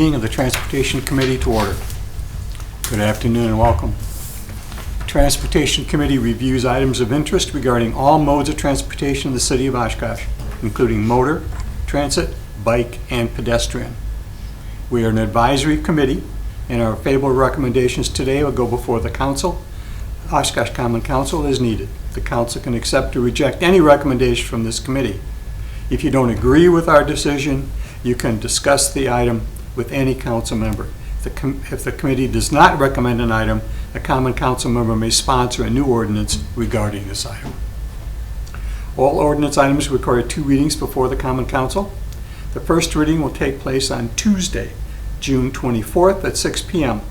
meeting of the Transportation Committee to order. Good afternoon and welcome. Transportation Committee reviews items of interest regarding all modes of transportation in the city of Oshkosh, including motor, transit, bike, and pedestrian. We are an advisory committee, and our favorable recommendations today will go before the council, Oshkosh Common Council, as needed. The council can accept or reject any recommendation from this committee. If you don't agree with our decision, you can discuss the item with any council member. If the committee does not recommend an item, a common council member may sponsor a new ordinance regarding this item. All ordinance items require 2 readings before the common council. The first reading will take place on Tuesday, June 24th at 6 p.m.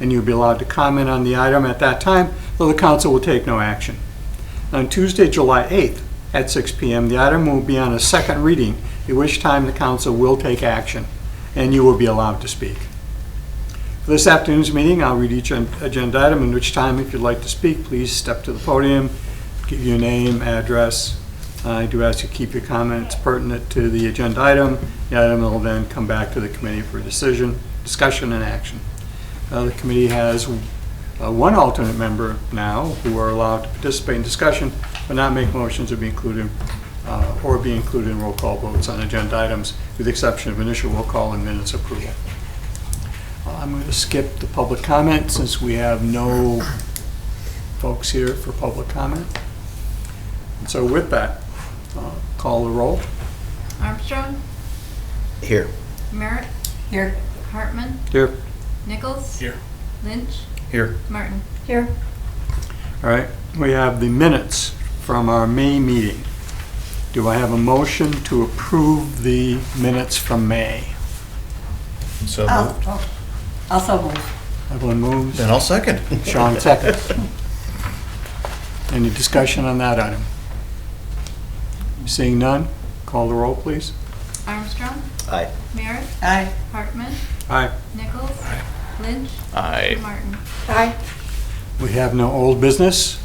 and you'll be allowed to comment on the item at that time, though the council will take no action. On Tuesday, July 8th at 6 p.m., the item will be on a second reading, at which time the council will take action and you will be allowed to speak. For this afternoon's meeting, I'll read each agenda item, in which time, if you'd like to speak, please step to the podium, give your name, address. I do ask you to keep your comments pertinent to the agenda item. The item will then come back to the committee for discussion, and action. The committee has one alternate member now who are allowed to participate in discussion, but not make motions or be included in roll call votes on agenda items, with the exception of initial roll call and minutes approval. I'm going to skip the public comment since we have no folks here for public comment. And so with that, call the roll. Armstrong? Here. Merritt? Here. Hartman? Here. Nichols? Here. Lynch? Here. Martin? Here. All right, we have the minutes from our May meeting. Do I have a motion to approve the minutes from May? So moved. Also move. Evelyn moves. Then I'll second. Sean seconds. Any discussion on that item? Seeing none, call the roll, please. Armstrong? Aye. Merritt? Aye. Hartman? Aye. Nichols? Aye. Lynch? Aye. Martin? Aye. We have no old business.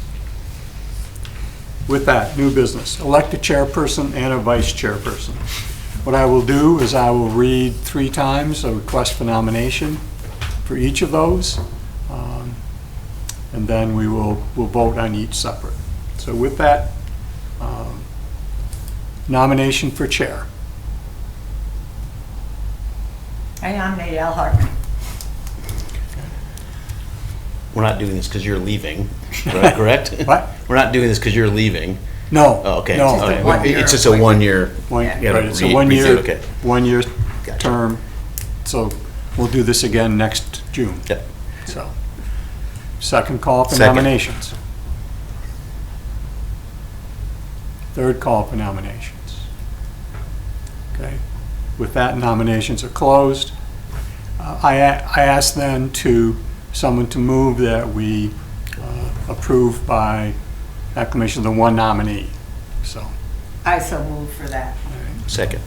With that, new business. Elect a chairperson and a vice chairperson. What I will do is I will read 3 times a request for nomination for each of those, and then we'll vote on each separate. So with that, nomination for chair. I nominate Al Hartman. We're not doing this because you're leaving, correct? What? We're not doing this because you're leaving. No. Oh, okay. No. Okay. 1 year It's just a 1 year. Yeah. You gotta Right, it's a read 1 year, through, okay. 1 year Gotcha. term. So we'll do this again next June. Yep. So, second call for Second. nominations. Third call for nominations. Okay. With that, nominations are closed. I ask then someone to move that we approve by acclamation the one nominee. So, I so move for that. Second.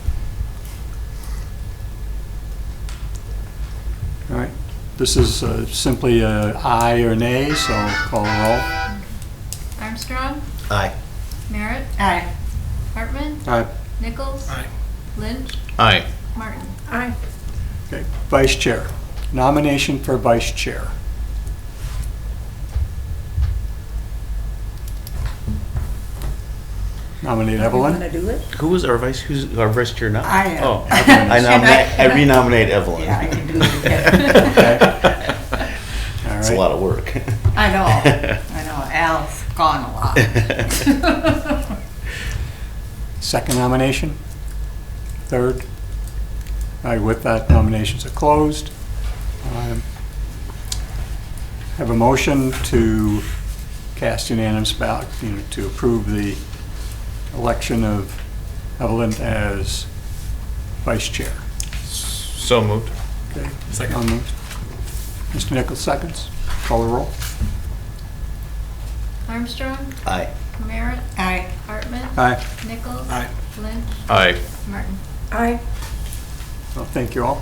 all right. This is simply a aye or nay, so call the roll. Armstrong? Aye. Merritt? Aye. Hartman? Aye. Nichols? Aye. Lynch? Aye. Martin? Aye. Okay, vice chair. Nomination for vice chair. Nominate Evelyn. Want to do it? Who's our vice chair now? I am. Oh, I renominate Evelyn. Yeah, I can do it again. All It's a right. lot of work. I know. Al's gone a lot. Second nomination? Third? All right, with that, nominations are closed. Have a motion to cast unanimous ballot, to approve the election of Evelyn as vice chair. So moved. Okay. Second. Moved. Mr. Nichols seconds. Call the roll. Armstrong? Aye. Merritt? Aye. Hartman? Aye. Nichols? Aye. Lynch? Aye. Martin? Aye. Well, thank you all.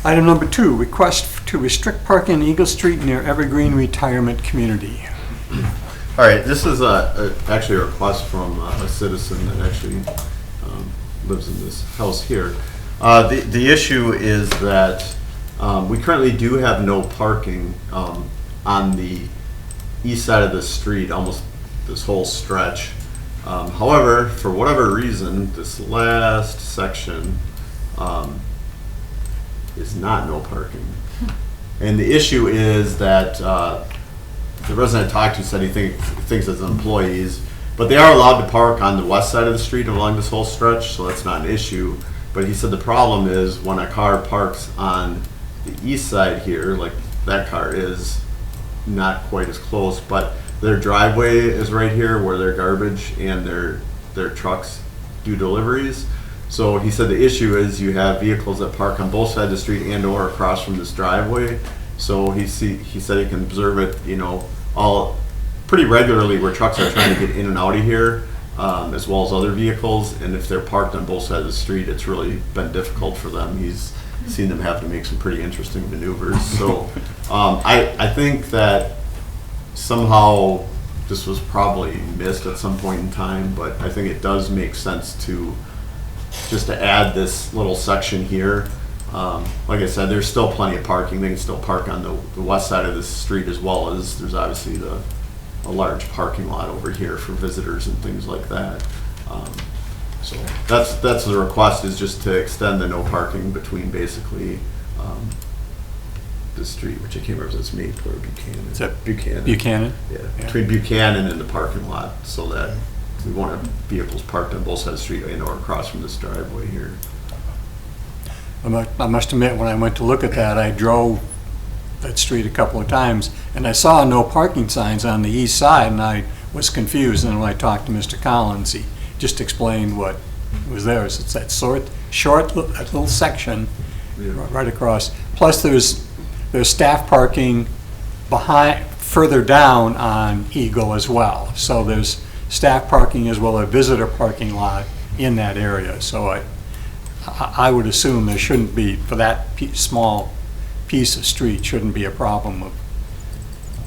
Item number 2, request to restrict parking on Eagle Street near Evergreen Retirement Community. All right, this is actually a request from a citizen that actually lives in this house here. The issue is that we currently do have no parking on the east side of the street, almost this whole stretch. However, for whatever reason, this last section is not no parking. And the issue is that the resident I talked to said he thinks it's employees, but they are allowed to park on the west side of the street along this whole stretch, so that's not an issue. But he said the problem is when a car parks on the east side here, like that car is not quite as close, but their driveway is right here where their garbage and their trucks do deliveries. So he said the issue is you have vehicles that park on both sides of the street and or across from this driveway. So he said he can observe it, all pretty regularly where trucks are trying to get in and out of here, as well as other vehicles. And if they're parked on both sides of the street, it's really been difficult for them. He's seen them have to make some pretty interesting maneuvers. So I think that somehow this was probably missed at some point in time, but I think it does make sense to add this little section here. Like I said, there's still plenty of parking. They can still park on the west side of the street, as well as there's obviously a large parking lot over here for visitors and things like that. So that's the request, is just to extend the no parking between basically the street, which I can't remember if it's Maple or Buchanan. Is that Buchanan? Buchanan? Yeah, Yeah. between Buchanan and the parking lot, so that we won't have vehicles parked on both sides of the street and or across from this driveway here. I must admit, when I went to look at that, I drove that street a couple of times, and I saw no parking signs on the east side, and I was confused. And when I talked to Mr. Collins, he just explained what was there. It's that short little section right across. Plus, there's staff parking further down on Eagle as well. So there's staff parking as well as a visitor parking lot in that area. So I would assume there shouldn't be, for that small piece of street, shouldn't be a problem of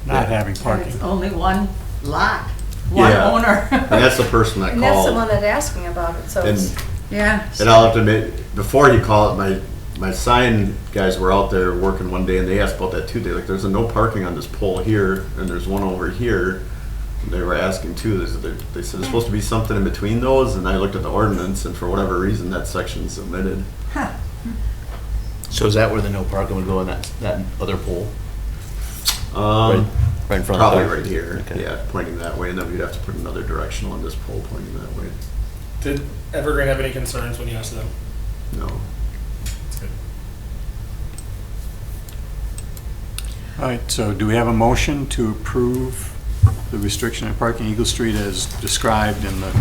not having And parking. it's only one lot, one Yeah. owner. And that's the person that And that's the one called. that's asking about it, so it's, Yeah. And I'll have to admit, before he called, my sign guys were out there working one day, and they asked about that too. They're like, there's no parking on this pole here, and there's one over here. And they were asking too, they said there's supposed to be something in between those, and I looked at the ordinance, and for whatever reason, that section's omitted. Huh. So is that where the no parking would go on that other pole? Um, Right in front of Probably there? right here, Okay. yeah, pointing that way, and then we'd have to put another directional on this pole pointing that way. Did Evergreen have any concerns when you asked them? No. That's good. All right, so do we have a motion to approve the restriction of parking Eagle Street as described in the,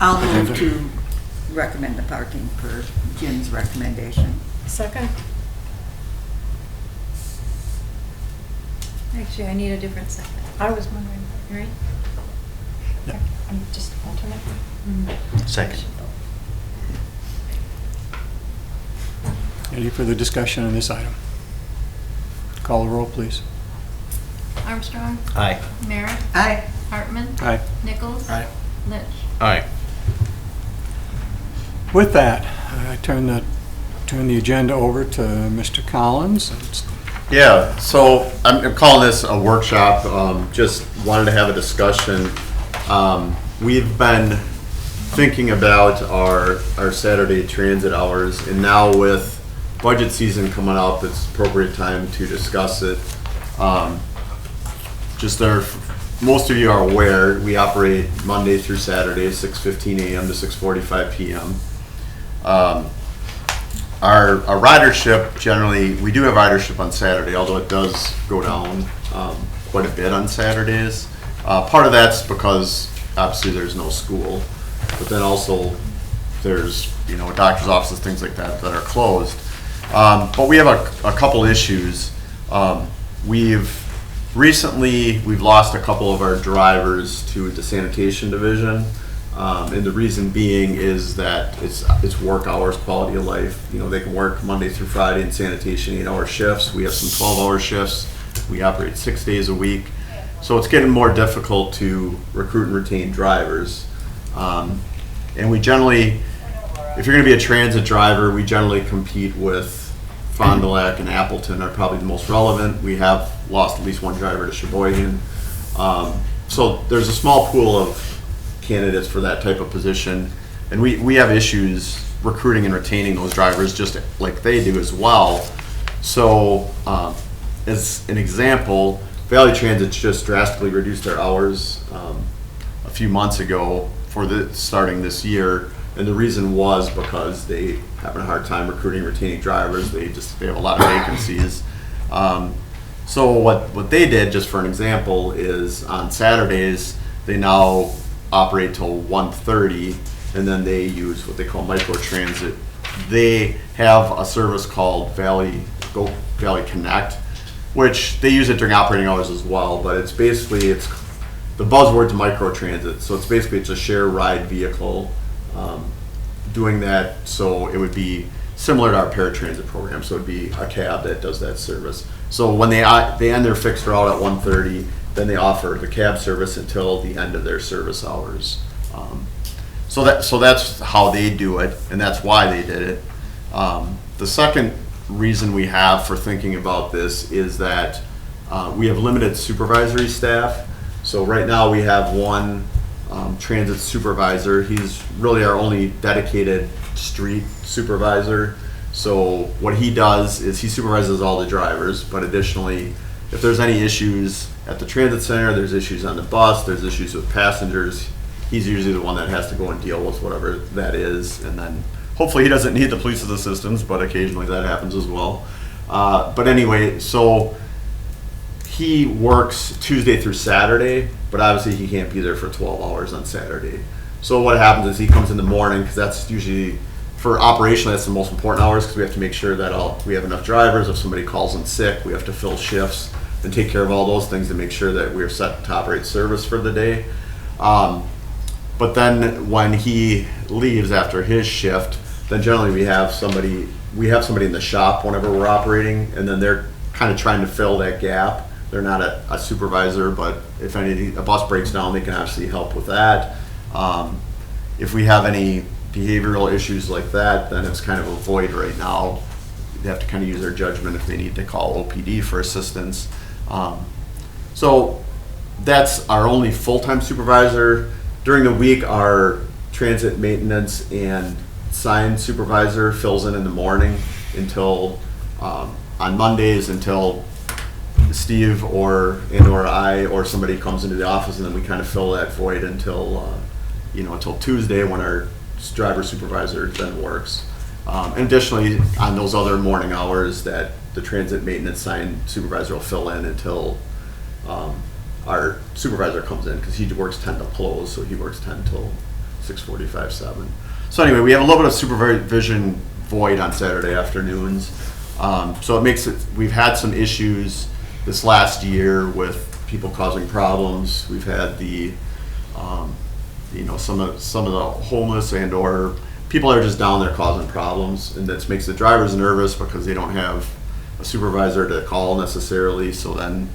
I'll move Agenda. to recommend the parking per Jim's recommendation. second. Actually, I need a different second. I was wondering, right? Yeah. Okay, I'm just alternate. Second. any further discussion on this item? Call the roll, please. Armstrong, Aye. Merritt, Aye. Hartman, Aye. Nichols. Aye. Lynch. Aye. With that, I turn the agenda over to Mr. Collins. Yeah, so I'm calling this a workshop, just wanted to have a discussion. We've been thinking about our Saturday transit hours, and now with budget season coming up, it's appropriate time to discuss it. Most of you are aware, we operate Monday through Saturday, 6:15 a.m. to 6:45 p.m. Our ridership, generally, we do have ridership on Saturday, although it does go down quite a bit on Saturdays. Part of that's because obviously there's no school, but then also there's doctor's offices, things like that are closed. But we have a couple issues. We've lost a couple of our drivers to the sanitation division. And the reason being is that it's work hours, quality of life. They can work Monday through Friday in sanitation, 8-hour shifts. We have some 12-hour shifts. We operate 6 days a week. So it's getting more difficult to recruit and retain drivers. And we generally, if you're going to be a transit driver, we generally compete with Fond du Lac and Appleton are probably the most relevant. We have lost at least one driver to Sheboygan. So there's a small pool of candidates for that type of position. And we have issues recruiting and retaining those drivers just like they do as well. So as an example, Valley Transit's just drastically reduced their hours a few months ago for starting this year. And the reason was because they having a hard time recruiting, retaining drivers. They have a lot of vacancies. So what they did, just for an example, is on Saturdays they now operate till 1:30, and then they use what they call microtransit. They have a service called Valley Connect, which they use it during operating hours as well. But it's the buzzword's microtransit. So it's a share ride vehicle. Doing that, so it would be similar to our paratransit program. So it would be a cab that does that service. So when they end their fixed route at 1:30, then they offer the cab service until the end of their service hours. So that's how they do it, and that's why they did it. The second reason we have for thinking about this is that we have limited supervisory staff. So right now we have one transit supervisor. He's really our only dedicated street supervisor. So what he does is he supervises all the drivers, but additionally, if there's any issues at the transit center, there's issues on the bus, there's issues with passengers, he's usually the one that has to go and deal with whatever that is. And then hopefully he doesn't need the police's assistance, but occasionally that happens as well. But anyway, so he works Tuesday through Saturday, but obviously he can't be there for 12 hours on Saturday. So what happens is he comes in the morning, because that's usually, for operationally, that's the most important hours, because we have to make sure that we have enough drivers. If somebody calls in sick, we have to fill shifts and take care of all those things to make sure that we're set to operate service for the day. But then when he leaves after his shift, then generally we have somebody in the shop whenever we're operating, and then they're kind of trying to fill that gap. They're not a supervisor, but if a bus breaks down, they can obviously help with that. If we have any behavioral issues like that, then it's kind of a void right now. They have to kind of use their judgment if they need to call OPD for assistance. So that's our only full-time supervisor. During the week, our transit maintenance and sign supervisor fills in the morning until, on Mondays, until Steve or I or somebody comes into the office, and then we kind of fill that void until Tuesday, when our driver supervisor then works. And additionally, on those other morning hours, that the transit maintenance sign supervisor will fill in until our supervisor comes in, because he works 10 to close, so he works 10 till 6:45, 7. So anyway, we have a little bit of supervision void on Saturday afternoons. So it makes it, we've had some issues this last year with people causing problems. We've had some of the homeless and or people that are just down there causing problems, and that makes the drivers nervous because they don't have a supervisor to call necessarily. So then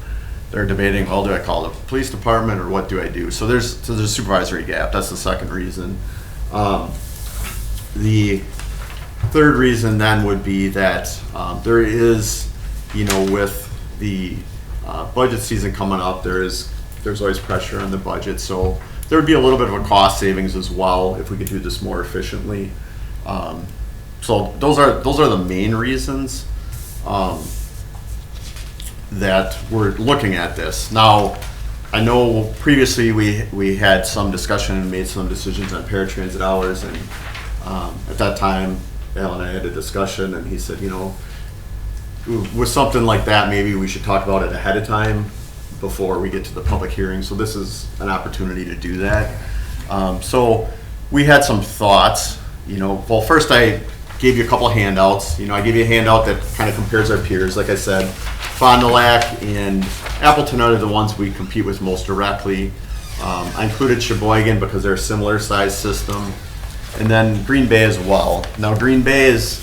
they're debating, well, do I call the police department or what do I do? So there's a supervisory gap. That's the second reason. The third reason then would be that there is, with the budget season coming up, there's always pressure on the budget. So there would be a little bit of a cost savings as well if we could do this more efficiently. So those are the main reasons that we're looking at this. Now, I know previously we had some discussion and made some decisions on paratransit hours, and at that time, Al and I had a discussion, and he said, with something like that, maybe we should talk about it ahead of time before we get to the public hearing. So this is an opportunity to do that. So we had some thoughts. Well, first I gave you a couple of handouts. I gave you a handout that kind of compares our peers. Like I said, Fond du Lac and Appleton are the ones we compete with most directly. I included Sheboygan because they're a similar size system, and then Green Bay as well. Now Green Bay is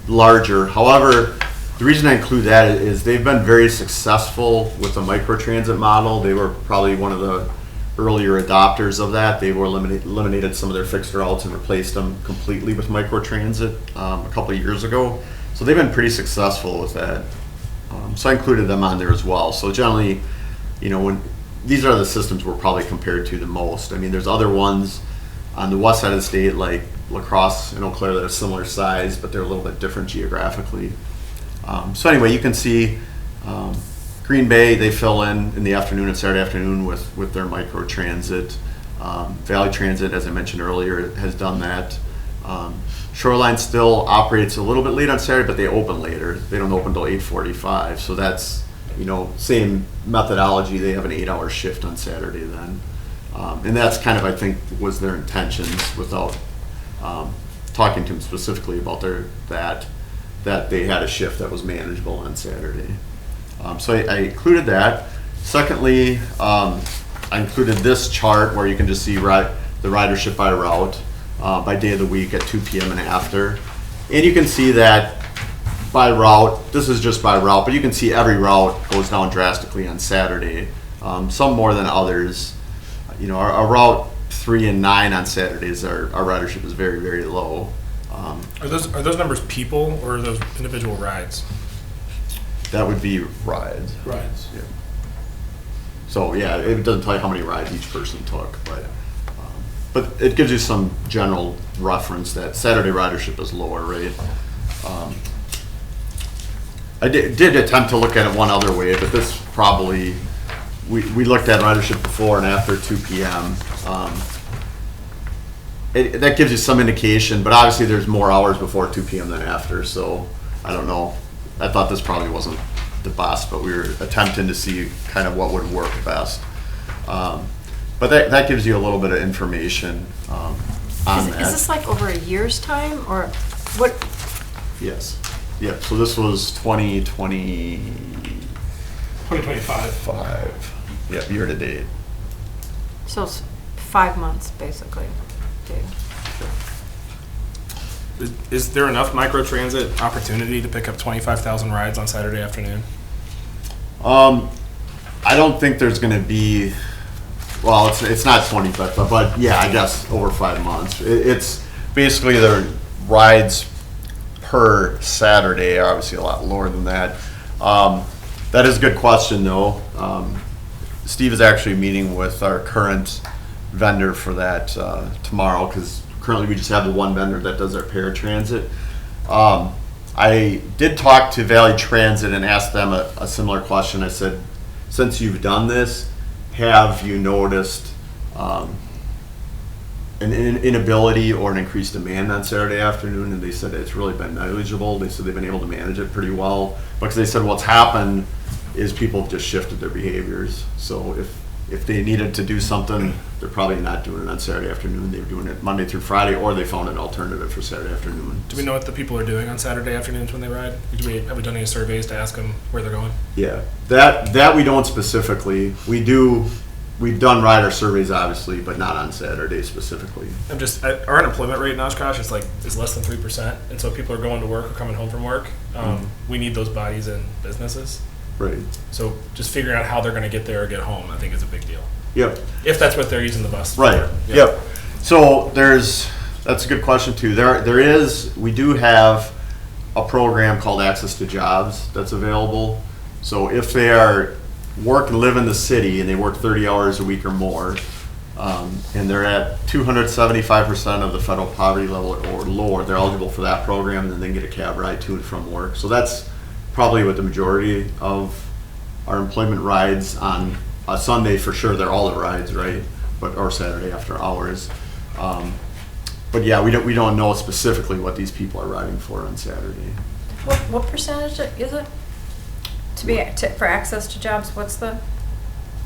larger. However, the reason I include that is they've been very successful with the microtransit model. They were probably one of the earlier adopters of that. They were eliminated some of their fixed routes and replaced them completely with microtransit a couple of years ago. So they've been pretty successful with that. So I included them on there as well. So generally, when these are the systems we're probably compared to the most. I mean, there's other ones on the west side of the state, like La Crosse and Eau Claire, that are similar size, but they're a little bit different geographically. So anyway, you can see Green Bay, they fill in the afternoon and Saturday afternoon with their microtransit. Valley Transit, as I mentioned earlier, has done that. Shoreline still operates a little bit late on Saturday, but they open later. They don't open until 8:45, so that's, same methodology. They have an 8-hour shift on Saturday then. And that's kind of, I think, was their intentions without talking to them specifically about that they had a shift that was manageable on Saturday. So I included that. Secondly, I included this chart where you can just see the ridership by route, by day of the week at 2 p.m. and after. And you can see that by route, this is just by route, but you can see every route goes down drastically on Saturday, some more than others. Our route 3 and 9 on Saturdays, our ridership is very, very low. Are those numbers people or are those individual rides? That would be rides. Rides. Yeah. So yeah, it doesn't tell you how many rides each person took, but it gives you some general reference that Saturday ridership is lower, right? I did attempt to look at it one other way, but this probably, we looked at ridership before and after 2 p.m. That gives you some indication, but obviously there's more hours before 2 p.m. than after, so I don't know. I thought this probably wasn't the best, but we were attempting to see kind of what would work best. But that gives you a little bit of information on that. Is this like over a year's time or what? Yes. Yeah, so this was 2025. Yeah, year to date. So it's 5 months, basically. Okay. Is there enough microtransit opportunity to pick up 25,000 rides on Saturday afternoon? I don't think there's going to be. Well, it's not 25, but yeah, I guess over 5 months. It's basically the rides per Saturday are obviously a lot lower than that. That is a good question, though. Steve is actually meeting with our current vendor for that tomorrow, because currently we just have the one vendor that does our paratransit. I did talk to Valley Transit and asked them a similar question. I said, since you've done this, have you noticed an inability or an increased demand on Saturday afternoon? And they said it's really been negligible. They said they've been able to manage it pretty well, because they said what's happened is people have just shifted their behaviors. So if they needed to do something, they're probably not doing it on Saturday afternoon. They're doing it Monday through Friday, or they found an alternative for Saturday afternoon. Do we know what the people are doing on Saturday afternoons when they ride? Have we done any surveys to ask them where they're going? Yeah, that we don't specifically. We've done rider surveys, obviously, but not on Saturday specifically. Our unemployment rate in Oshkosh is less than 3%, and so people are going to work or coming home from work. We need those bodies in businesses. Right. So just figuring out how they're going to get there or get home, I think, is a big deal. Yep. If that's what they're using the bus Right. for. Yeah. Yep. So that's a good question too. We do have a program called Access to Jobs that's available. So if they work and live in the city and they work 30 hours a week or more, and they're at 275% of the federal poverty level or lower, they're eligible for that program, and then they can get a cab ride to and from work. So that's probably what the majority of our employment rides on a Sunday, for sure. They're all the rides, right? Or Saturday after hours. But yeah, we don't know specifically what these people are riding for on Saturday. What percentage is it? For access to jobs, what's the?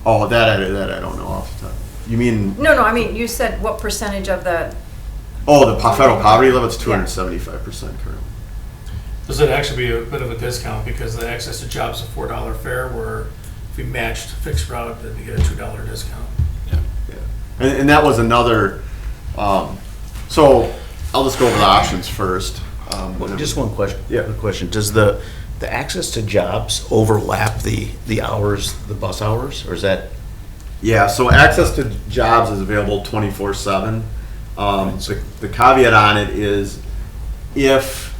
Oh, that I don't know off the top. You mean? No, I mean, you said what percentage of the? Oh, the federal poverty level, it's 275% currently. Does it actually be a bit of a discount because the access to jobs is a $4 fare, where if we matched fixed route, then you get a $2 discount? Yeah. And that was another, so I'll just go over the options first. Just one question. Yeah. Quick question. Does the access to jobs overlap the hours, the bus hours, or is that Yeah, so access to jobs is available 24/7. The caveat on it is if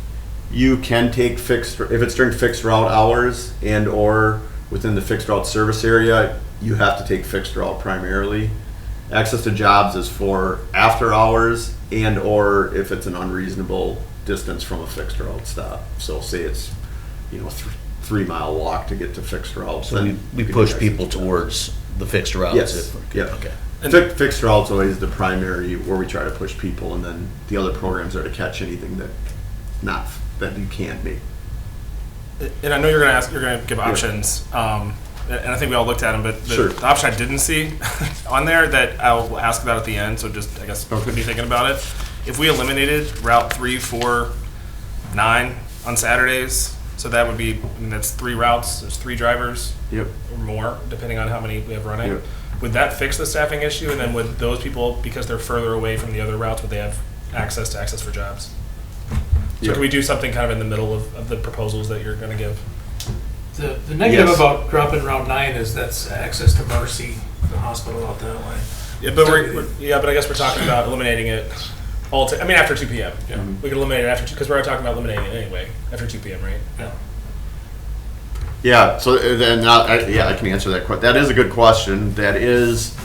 you can take if it's during fixed route hours and or within the fixed route service area, you have to take fixed route primarily. Access to jobs is for after hours and or if it's an unreasonable distance from a fixed route stop. So say it's, 3-mile walk to get to fixed route. So then we you can push do people access to jobs. towards the fixed routes. Yes, yeah. Okay. Fixed route's always the primary where we try to push people, and then the other programs are to catch anything that you can't make. And I know you're gonna give options, and I think we all looked at them, but Sure. the option I didn't see on there that I'll ask about at the end, so just, I guess, be thinking about it. If we eliminated Route 3, 4, 9 on Saturdays, so that would be, that's 3 routes, there's 3 drivers Yep. or more, depending on how many we have running. Yep. Would that fix the staffing issue? And then would those people, because they're further away from the other routes, would they have access for jobs? So Yep. can we do something kind of in the middle of the proposals that you're gonna give? The negative Yes. about dropping Route 9 is that's access to Mercy, the hospital out that way. Yeah, but but I guess we're talking about eliminating it after 2 p.m. Yeah. We could eliminate it after 2, because we're talking about eliminating it anyway, after 2 p.m., right? Yeah. Yeah, so then, I can answer that question. That is a good question. That is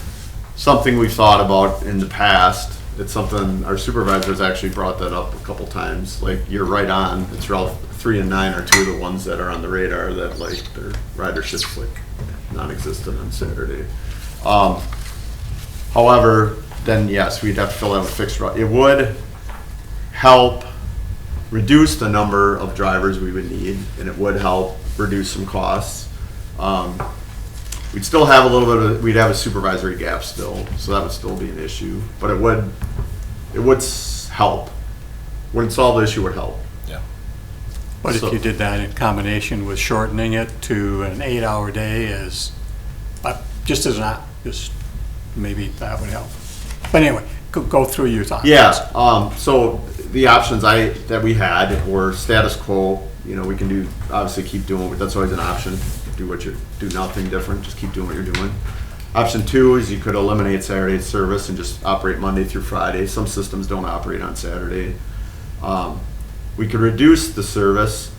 something we've thought about in the past. It's something our supervisors actually brought that up a couple times. Like, you're right on. It's Route 3 and 9 are 2 of the ones that are on the radar that, like, their ridership's, like, non-existent on Saturday. However, then, yes, we'd have to fill out a fixed route. It would help reduce the number of drivers we would need, and it would help reduce some costs. We'd still have a little bit of, we'd have a supervisory gap still, so that would still be an issue, but it would help. Wouldn't solve the issue, would help. Yeah. But if So- you did that in combination with shortening it to an 8-hour day just maybe that would help. But anyway, go through your thoughts. Yeah, so the options that we had were status quo. We can do, obviously keep doing, that's always an option. Do nothing different, just keep doing what you're doing. Option 2 is you could eliminate Saturday service and just operate Monday through Friday. Some systems don't operate on Saturday. We could reduce the service,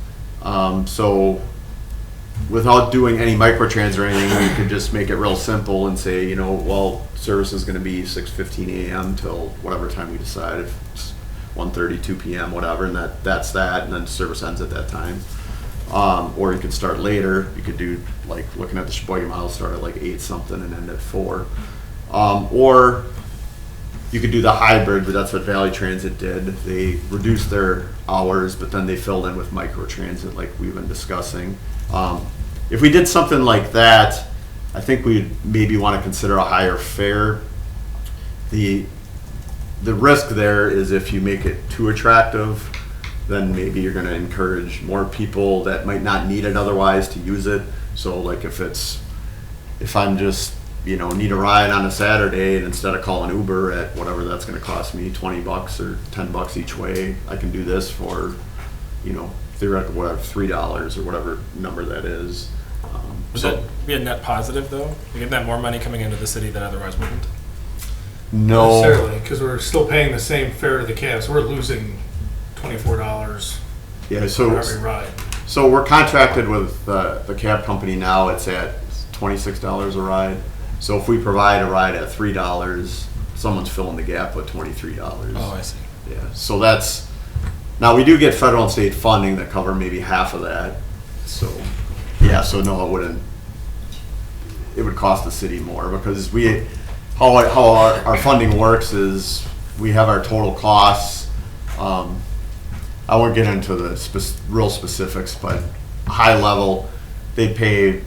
so without doing any microtrans or anything, we could just make it real simple and say, service is gonna be 6:15 a.m. till whatever time we decide, if it's 1:30, 2 p.m., whatever, and that's that, and then service ends at that time. Or you could start later. You could do, like, looking at the Sheboygan model, start at like 8 something and end at 4. Or you could do the hybrid, but that's what Valley Transit did. They reduced their hours, but then they filled in with microtransit like we've been discussing. If we did something like that, I think we'd maybe want to consider a higher fare. The risk there is if you make it too attractive, then maybe you're going to encourage more people that might not need it otherwise to use it. So, like, if I'm just, need a ride on a Saturday, and instead of calling Uber at whatever that's going to cost me, $20 or $10 each way, I can do this for, theoretically, whatever, $3 or whatever number that is. Would that be a net positive, though? You get that more money coming into the city that otherwise wouldn't? No. Necessarily, because we're still paying the same fare to the cabs. We're losing $24 Yeah, for every ride. So we're contracted with the cab company now. It's at $26 a ride. So if we provide a ride at $3, someone's filling the gap with $23. Oh, I see. Yeah. So now we do get federal and state funding that cover maybe half of that. So yeah. So no, it wouldn't. It would cost the city more because how our funding works is we have our total costs. I won't get into the real specifics, but high level, they pay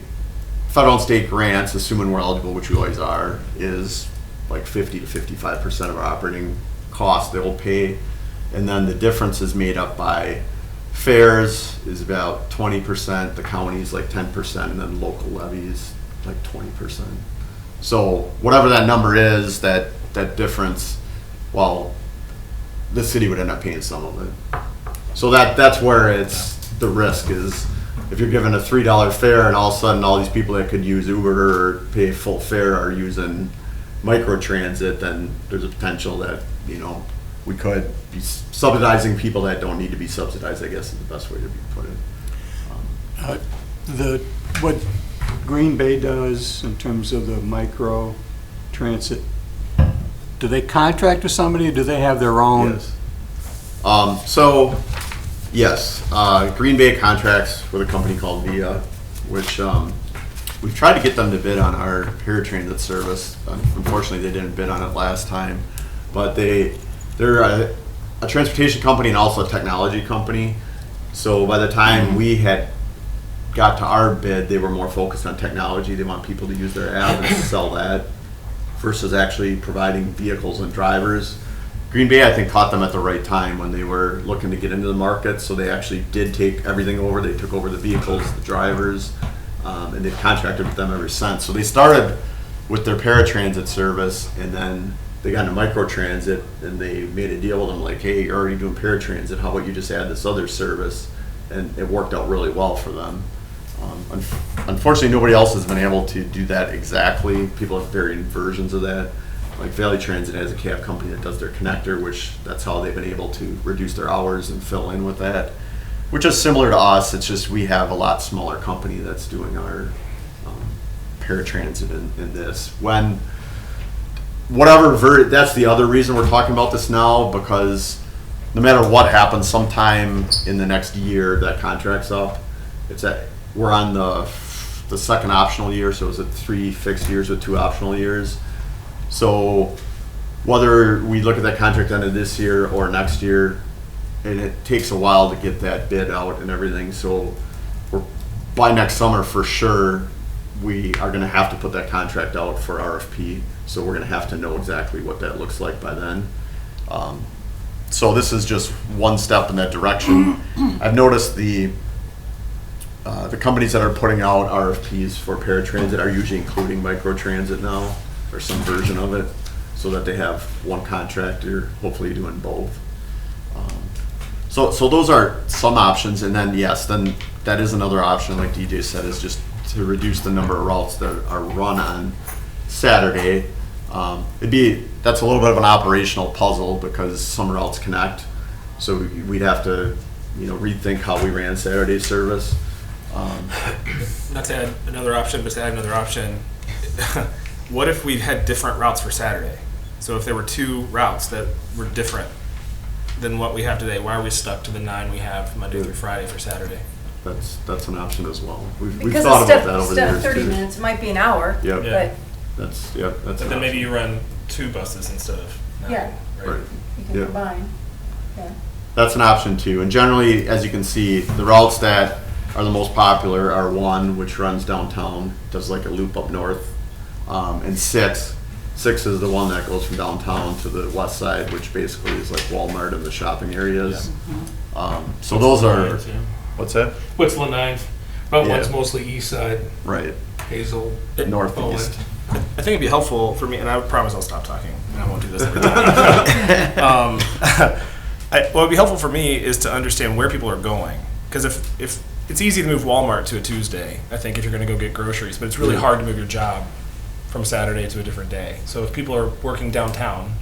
federal and state grants, assuming we're eligible, which we always are, is like 50 to 55% of our operating costs they will pay. And then the difference is made up by fares is about 20%, the county's like 10%, and then local levies like 20%. So whatever that number is, that difference, well, the city would end up paying some of it. So that's where the risk is. if you're given a $3 fare and all of a sudden all these people that could use Uber or pay full fare are using microtransit, then there's a potential that, we could be subsidizing people that don't need to be subsidized, I guess is the best way to put it. What Green Bay does in terms of the micro transit, do they contract with somebody or do they have their own? Yes. Yes, Green Bay contracts with a company called VIA, which we've tried to get them to bid on our paratransit service. Unfortunately, they didn't bid on it last time, but they're a transportation company and also a technology company. So by the time we had got to our bid, they were more focused on technology. They want people to use their app and sell that versus actually providing vehicles and drivers. Green Bay, I think, caught them at the right time when they were looking to get into the market, so they actually did take everything over. They took over the vehicles, the drivers, and they've contracted with them ever since. So they started with their paratransit service, and then they got into microtransit, and they made a deal with them like, hey, you're already doing paratransit, how about you just add this other service? And it worked out really well for them. Unfortunately, nobody else has been able to do that exactly. People have varying versions of that. Like Valley Transit has a cab company that does their connector, which that's how they've been able to reduce their hours and fill in with that, which is similar to us. It's just we have a lot smaller company that's doing our paratransit in this. That's the other reason we're talking about this now, because no matter what happens, sometime in the next year that contract's up. We're on the second optional year, so it's 3 fixed years with 2 optional years. So whether we look at that contract end of this year or next year, and it takes a while to get that bid out and everything. So by next summer for sure, we are going to have to put that contract out for RFP. So we're going to have to know exactly what that looks like by then. So this is just one step in that direction. I've noticed the companies that are putting out RFPs for paratransit are usually including microtransit now, or some version of it, so that they have one contractor hopefully doing both. So those are some options, and then then that is another option, like DJ said, is just to reduce the number of routes that are run on Saturday. That's a little bit of an operational puzzle because some routes connect, so we'd have to rethink how we ran Saturday service. Not to add another option, but to add another option, what if we had different routes for Saturday? So if there were 2 routes that were different than what we have today, why are we stuck to the 9 we have Monday through Friday for Saturday? That's an option as well. We've Because thought about instead that over the instead years of 30 too. minutes, it might be an hour. Yep. Yeah. But That's But then maybe you run 2 buses instead of 9, Yeah. Right. you can Yeah. combine. Yeah. That's an option too. And generally, as you can see, the routes that are the most popular are 1, which runs downtown, does like a loop up north, and 6 is the one that goes from downtown to the west side, which basically is like Walmart and the shopping areas. So those are, what's that? What's the 9th? But Yeah. one's mostly east side, Right, Hazel. northeast. I think it'd be helpful for me, and I promise I'll stop talking, and I won't do this every time. What would be helpful for me is to understand where people are going. Because if it's easy to move Walmart to a Tuesday, I think, if you're going to go get groceries, but it's really hard to move your job from Saturday to a different day. So if people are working downtown,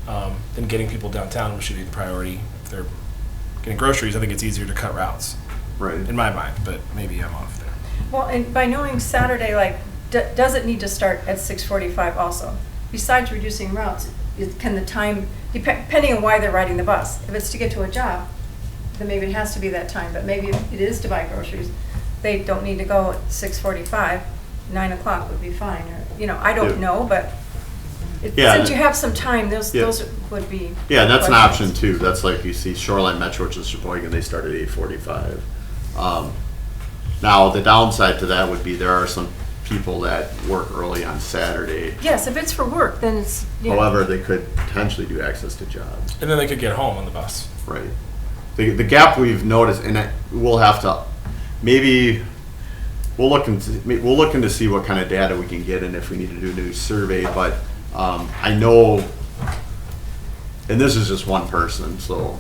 then getting people downtown should be the priority. If they're getting groceries, I think it's easier to cut routes, Right. in my mind, but maybe I'm off there. Well, and by knowing Saturday, does it need to start at 6:45 also? Besides reducing routes, can the time, depending on why they're riding the bus, if it's to get to a job, then maybe it has to be that time, but maybe if it is to buy groceries, they don't need to go at 6:45, 9 o'clock would be fine, or, I don't know, but since you have some time, those would be. Yeah, and that's an questions. option too. That's like you see Shoreline Metro, which is Sheboygan, they start at 8:45. Now, the downside to that would be there are some people that work early on Saturday. Yes, if it's for work, then it's. However, they could potentially do access to jobs. And then they could get home on the bus. Right. The gap we've noticed, and we'll have to, maybe, we'll look into see what kind of data we can get and if we need to do a new survey, but I know, and this is just one person, so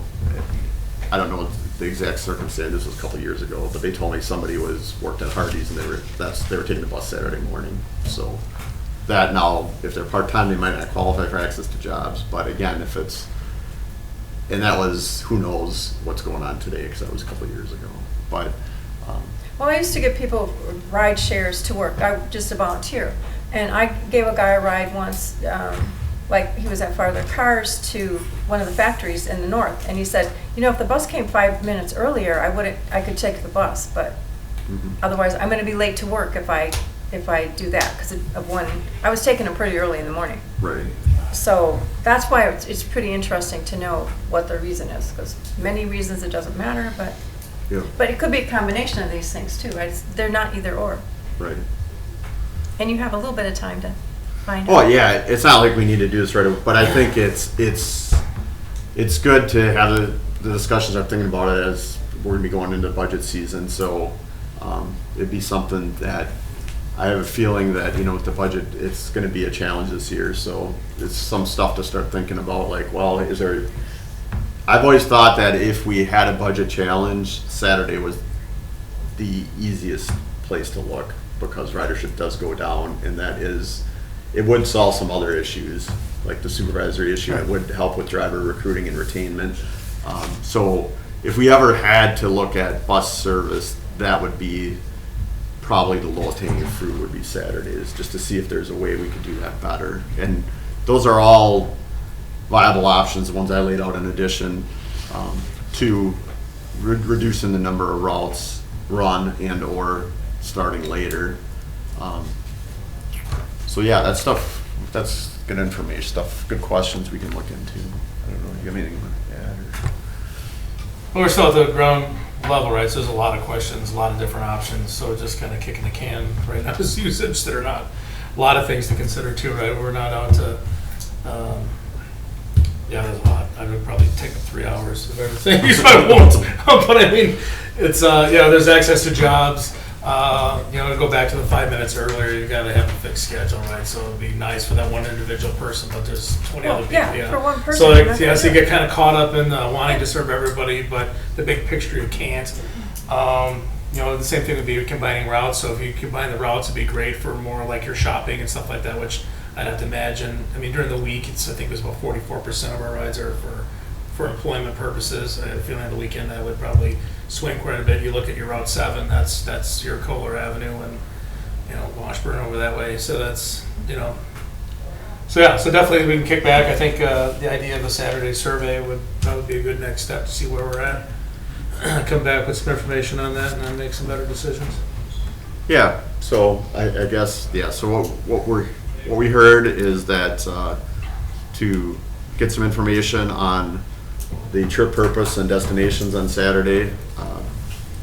I don't know the exact circumstances was a couple of years ago, but they told me somebody worked at Hardee's and they were taking the bus Saturday morning. So that now, if they're part-time, they might not qualify for access to jobs. But again, and that was, who knows what's going on today, because that was a couple of years ago. But, Well, I used to give people ride shares to work. I just a volunteer. And I gave a guy a ride once, like he was at Farther Cars to one of the factories in the north. And he said, you know, if the bus came 5 minutes earlier, I could take the bus. But otherwise, I'm going to be late to work if I do that because of one. I was taking them pretty early in the morning. right. So that's why it's pretty interesting to know what the reason is, because many reasons it doesn't matter, but Yeah, it could be a combination of these things too. Right? They're not either or, right. and you have a little bit of time to find Oh out. yeah, it's not like we need to do this right away, but I think it's good to have the discussions. I'm thinking about it as we're gonna be going into budget season, so it'd be something that I have a feeling that, you know, with the budget, it's gonna be a challenge this year, so it's some stuff to start thinking about, like, well, I've always thought that if we had a budget challenge, Saturday was the easiest place to look, because ridership does go down, and it would solve some other issues, like the supervisory issue. It would help with driver recruiting and retainment. So if we ever had to look at bus service, that would be probably the lowest hanging fruit, would be Saturdays, just to see if there's a way we could do that better. And those are all viable options, the ones I laid out in addition to reducing the number of routes run and or starting later. So yeah, that's good information, good questions we can look into. I don't know, you have anything to add? Well, we're still at the ground level, right? So there's a lot of questions, a lot of different options. So just kind of kicking the can right now is usage that are not a lot of things to consider too, right? We're not out to, yeah, there's a lot. I would probably take 3 hours of everything. I won't. But I mean, it's, there's access to jobs. To go back to the 5 minutes earlier, you got to have a fixed schedule, right? So it'd be nice for that one individual person, but there's 20 other people. Yeah, for one person. So, you're not so you gonna- get kind of caught up in wanting to serve everybody, but the big picture you can't. The same thing would be combining routes. So if you combine the routes, it'd be great for more like your shopping and stuff like that, which I'd have to imagine. I mean, during the week, I think it was about 44% of our rides are for employment purposes. I had a feeling on the weekend that would probably swing quite a bit. You look at your Route 7, that's your Kohler Avenue and, Washburn over that way. So that's, so definitely we can kick back. I think the idea of a Saturday survey would probably be a good next step to see where we're at. Come back with some information on that and then make some better decisions. Yeah, so I guess, so what we heard is that to get some information on the trip purpose and destinations on Saturday,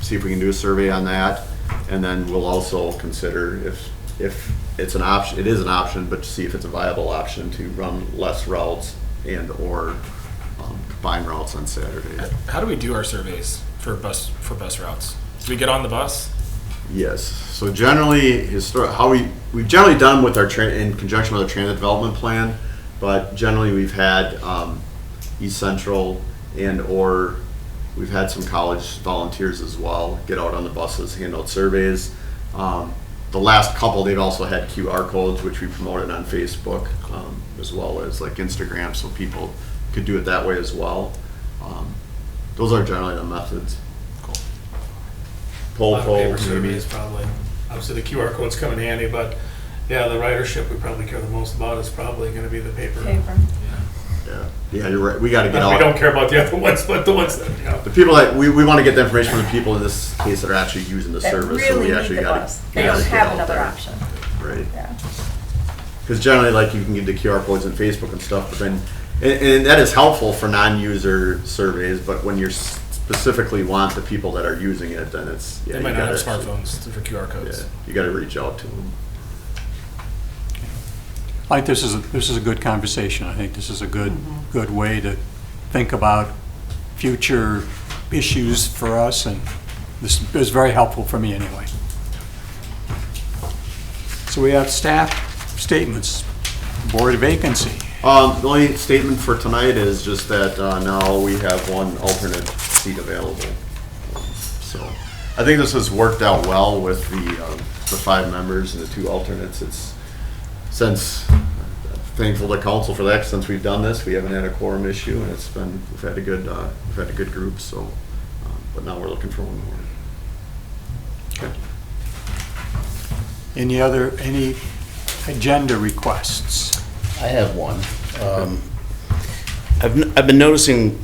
see if we can do a survey on that, and then we'll also consider if it's an option, it is an option, but to see if it's a viable option to run less routes and or combine routes on Saturday. How do we do our surveys for bus routes? Do we get on the bus? Yes. So generally, we've generally done with in conjunction with our transit development plan, but generally we've had East Central and or we've had some college volunteers as well get out on the buses, hand out surveys. The last couple, they've also had QR codes, which we promoted on Facebook, as well as like Instagram, so people could do it that way as well. Those are generally the methods. A lot of paper Maybe. surveys probably. Obviously the QR codes come in handy, but yeah, the ridership we probably care the most about is probably going to be the paper. Yeah, you're right. We got to get We out. don't care about the other ones, but the ones that, The people that we want to get the information from the people in this case that are actually using the That service. So really we need actually the got bus. to. They don't have another option. Right. Yeah. Because generally, like, you can get the QR codes on Facebook and stuff, but then, and that is helpful for non-user surveys, but when you're specifically want the people that are using it, then it's, They might not have smartphones for QR codes. you got to reach out to them. I think this is a good conversation. I think this is a good way to think about future issues for us, and this is very helpful for me anyway. So we have staff statements, board vacancy. The only statement for tonight is just that now we have one alternate seat available. So I think this has worked out well with the 5 members and the 2 alternates. It's since thankful to council for that. Since we've done this, we haven't had a quorum issue, and we've had a good group. So, but now we're looking for one more. Okay. Any agenda requests? I have one. I've been noticing,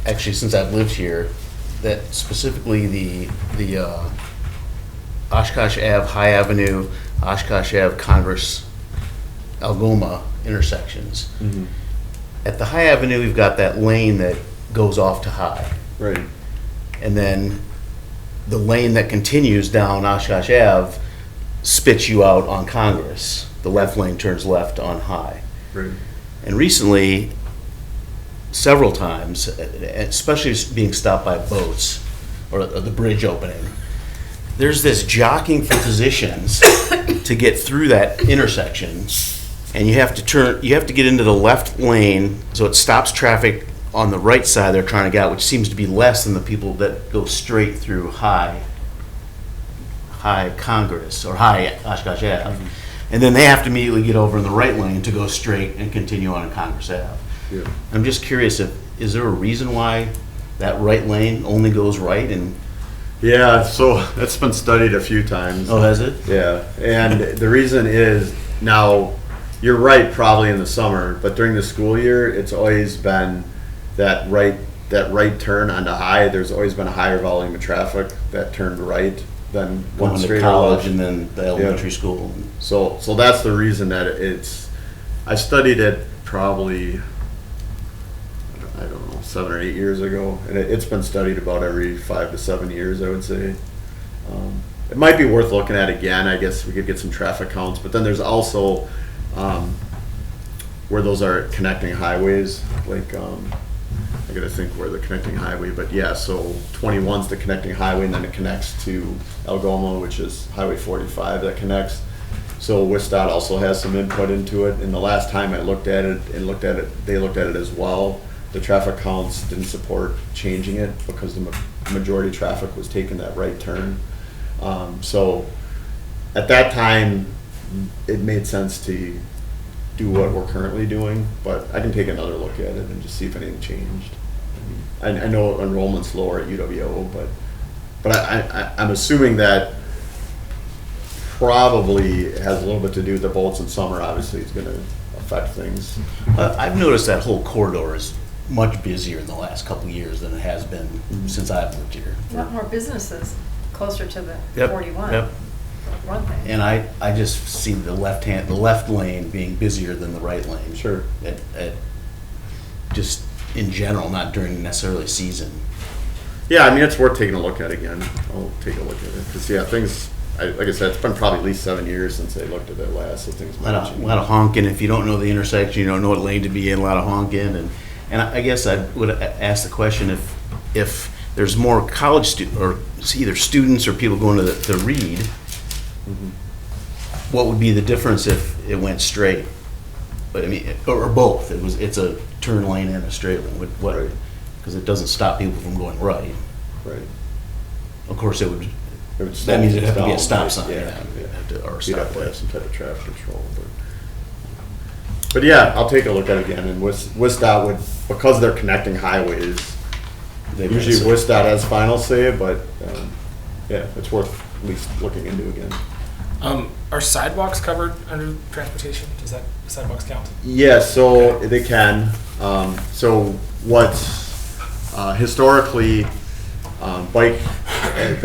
actually, since I've lived here, that specifically the Oshkosh Ave, High Avenue, Oshkosh Ave, Congress, Algoma intersections. Mm-hmm. At the High Avenue, we've got that lane that goes off to High. Right. And then the lane that continues down Oshkosh Ave spits you out on Congress. The left lane turns left on High. Right. And recently, several times, especially being stopped by boats or the bridge opening, there's this jockeying for positions to get through that intersection, and you have to get into the left lane, so it stops traffic on the right side they're trying to get out, which seems to be less than the people that go straight through High Congress or High Oshkosh Ave. And then they have to immediately get over in the right lane to go straight and continue on Congress Ave. Yeah. I'm just curious, is there a reason why that right lane only goes right? And Yeah, so that's been studied a few times. oh, has it? Yeah, and the reason is, now, you're right, probably in the summer, but during the school year, it's always been that right turn onto High. There's always been a higher volume of traffic that turned right than one Going to straight or college left. and then the elementary school. So that's the reason that I studied it probably, I don't know, 7 or 8 years ago, and it's been studied about every 5 to 7 years, I would say. It might be worth looking at again. I guess we could get some traffic counts, but then there's also where those are connecting highways, like I gotta think where the connecting highway, but yeah, so 21's the connecting highway, and then it connects to Algoma, which is Highway 45 that connects. So WISDOT also has some input into it, and the last time I looked at it, they looked at it as well. The traffic counts didn't support changing it because the majority of traffic was taking that right turn. So at that time, it made sense to do what we're currently doing, but I can take another look at it and just see if anything changed. I know enrollment's lower at UWO, but I'm assuming that probably has a little bit to do with the boats in summer. Obviously, it's going to affect things. I've noticed that whole corridor is much busier in the last couple of years than it has been since I've lived here. A lot more businesses closer to the Yep, 41. yep. One thing. And I just see the left lane being busier than the right lane. Sure. Just in general, not during necessarily season. Yeah, I mean, it's worth taking a look at again. I'll take a look at it because things. Like I said, it's been probably at least 7 years since I looked at it last, so things A might lot change. of honking. If you don't know the intersection, you don't know what lane to be in. A lot of honking, and I guess I would ask the question if there's more college students or either students or people going to Reed, what would be the difference if it went straight? But I mean, or both. It's a turn lane and a straight lane. What? Right. Because it doesn't stop people from going right. Right. Of course, it would. It would That means it'd have to be a down, stop right? sign, Yeah, or a You'd have to stoplight. have some type of traffic control. But yeah, I'll take a look at it again. And WISDOT would, because they're connecting highways, usually WISDOT has final say, but yeah, it's worth at least looking into again. Are sidewalks covered under transportation? Does that sidewalks count? Yeah, so they can. So what historically, the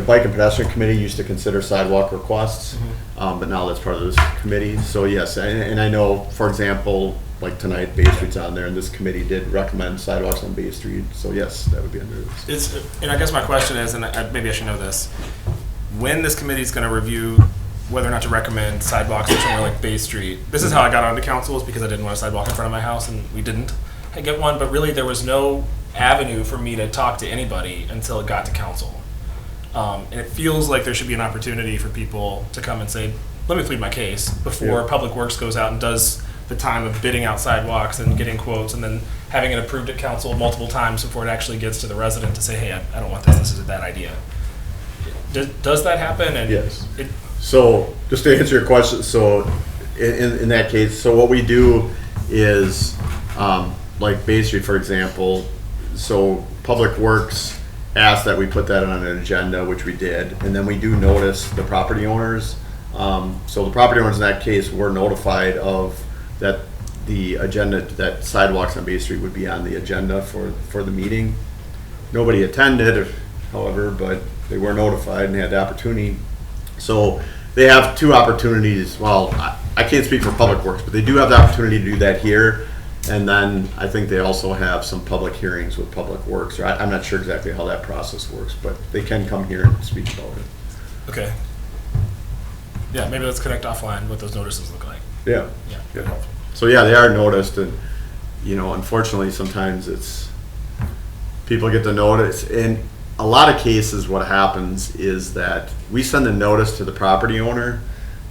Bike and Pedestrian Committee used to consider sidewalk requests, but now that's part of this committee. So yes, and I know, for example, like tonight, Bay Street's on there, and this committee did recommend sidewalks on Bay Street. So yes, that would be under this. And I guess my question is, and maybe I should know this, when this committee is going to review whether or not to recommend sidewalks or somewhere like Bay Street. This is how I got onto council, is because I didn't want a sidewalk in front of my house, and we didn't get one, but really there was no avenue for me to talk to anybody until it got to council. And it feels like there should be an opportunity for people to come and say, let me plead my case before Yeah. Public Works goes out and does the time of bidding out sidewalks and getting quotes and then having it approved at council multiple times before it actually gets to the resident to say, hey, I don't want this is a bad idea. Does that happen? And Yes. It, So, just to answer your question, so in that case, so what we do is, like Bay Street, for example, so Public Works asked that we put that on an agenda, which we did, and then we do notice the property owners. So the property owners in that case were notified of that the agenda, that sidewalks on Bay Street would be on the agenda for the meeting. Nobody attended, however, but they were notified and had the opportunity. So they have two opportunities. Well, I can't speak for Public Works, but they do have the opportunity to do that here. And then I think they also have some public hearings with Public Works. Or I'm not sure exactly how that process works, but they can come here and speak about it. okay. Yeah, maybe let's connect offline what those notices look like. Yeah. Yeah. Yeah. So yeah, they are noticed, and unfortunately, sometimes it's people get the notice. In a lot of cases, what happens is that we send a notice to the property owner.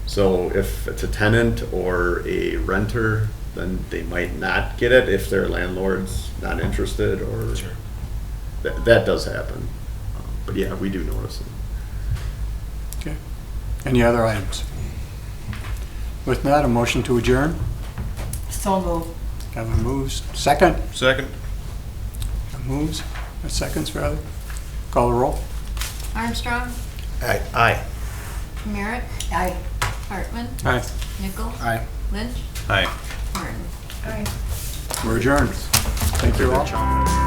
So if it's a tenant or a renter, then they might not get it if their landlord's not interested, or Sure. that does happen. But yeah, we do notice it. Okay. Any other items? With that, a motion to adjourn. So moved. Kevin moves. Second. Second. Moves. Seconds, rather. Call the roll. Armstrong, Aye. Merritt, Aye. Hartman, Aye. Nichols, Aye. Lynch, Aye. Martin. Aye. We're adjourned. Thank you all.